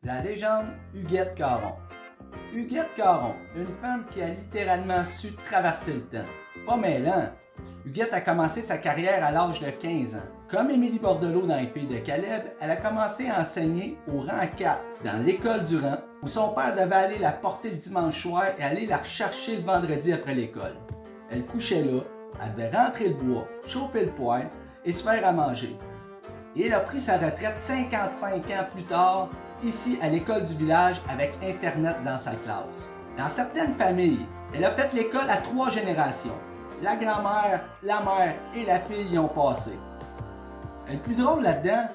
La légende Huguette Caron. Huguette Caron, une femme qui a littéralement su traverser le temps. C'est pas mêlant. Huguette a commencé sa carrière à l'âge de 15 ans. Comme Émilie Bordelot dans Les Filles de Caleb, elle a commencé à enseigner au rang 4 dans l'école du rang, où son père devait aller la porter le dimanche soir et aller la rechercher le vendredi après l'école. Elle couchait là, elle devait rentrer le bois, chauffer le poêle et se faire à manger. Et elle a pris sa retraite 55 ans plus tard, ici à l'école du village avec Internet dans sa classe. Dans certaines familles, elle a fait l'école à 3 générations. La grand-mère, la mère et la fille y ont passé. Et le plus drôle là-dedans,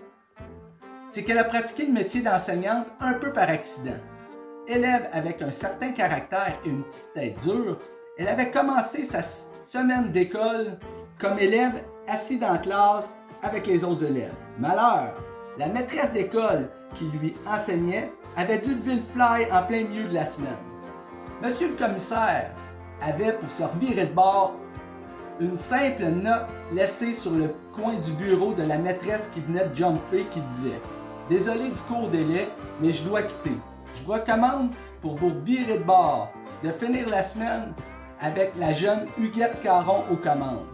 c'est qu'elle a pratiqué le métier d'enseignante un peu par accident. Élève avec un certain caractère et une petite tête dure, elle avait commencé sa semaine d'école comme élève assis dans la classe avec les autres élèves. Malheur, la maîtresse d'école qui lui enseignait avait dû lever le fly en plein milieu de la semaine. Monsieur le commissaire avait, pour se revirer de bord, une simple note laissée sur le coin du bureau de la maîtresse qui venait de jumper qui disait « Désolé du court délai, mais je dois quitter. Je vous recommande, pour vous virer de bord, de finir la semaine avec la jeune Huguette Caron aux commandes.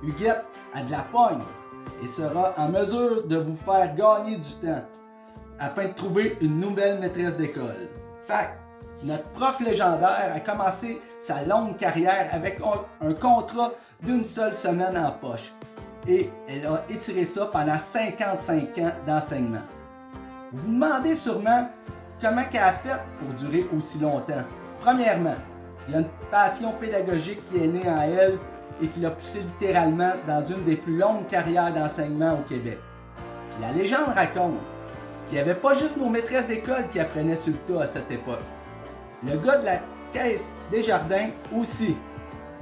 Huguette a de la pogne et sera en mesure de vous faire gagner du temps afin de trouver une nouvelle maîtresse d'école. » Fait notre prof légendaire a commencé sa longue carrière avec un contrat d'une seule semaine en poche et elle a étiré ça pendant 55 ans d'enseignement. Vous vous demandez sûrement comment elle a fait pour durer aussi longtemps. Premièrement, il y a une passion pédagogique qui est née en elle et qui l'a poussée littéralement dans une des plus longues carrières d'enseignement au Québec. Puis la légende raconte qu'il n'y avait pas juste nos maîtresses d'école qui apprenaient sur le tas à cette époque. Le gars de la caisse Desjardins aussi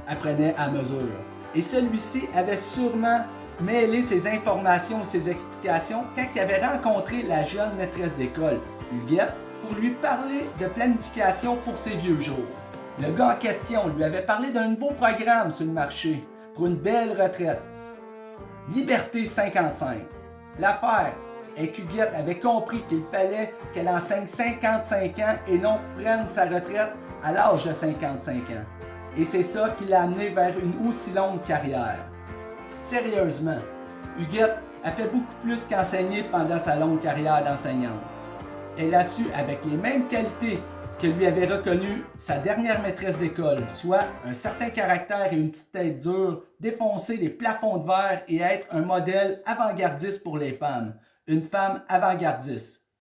apprenait à mesure. Et celui-ci avait sûrement mêlé ses informations ou ses explications quand il avait rencontré la jeune maîtresse d'école, Huguette, pour lui parler de planification pour ses vieux jours. Le gars en question lui avait parlé d'un nouveau programme sur le marché pour une belle retraite. Liberté 55. L'affaire est qu'Huguette avait compris qu'il fallait qu'elle enseigne 55 ans et non prenne sa retraite à l'âge de 55 ans. Et c'est ça qui l'a amené vers une aussi longue carrière. Sérieusement, Huguette a fait beaucoup plus qu'enseigner pendant sa longue carrière d'enseignante. Elle a su, avec les mêmes qualités que lui avait reconnues sa dernière maîtresse d'école, soit un certain caractère et une petite tête dure, défoncer les plafonds de verre et être un modèle avant-gardiste pour les femmes. Une femme avant-gardiste.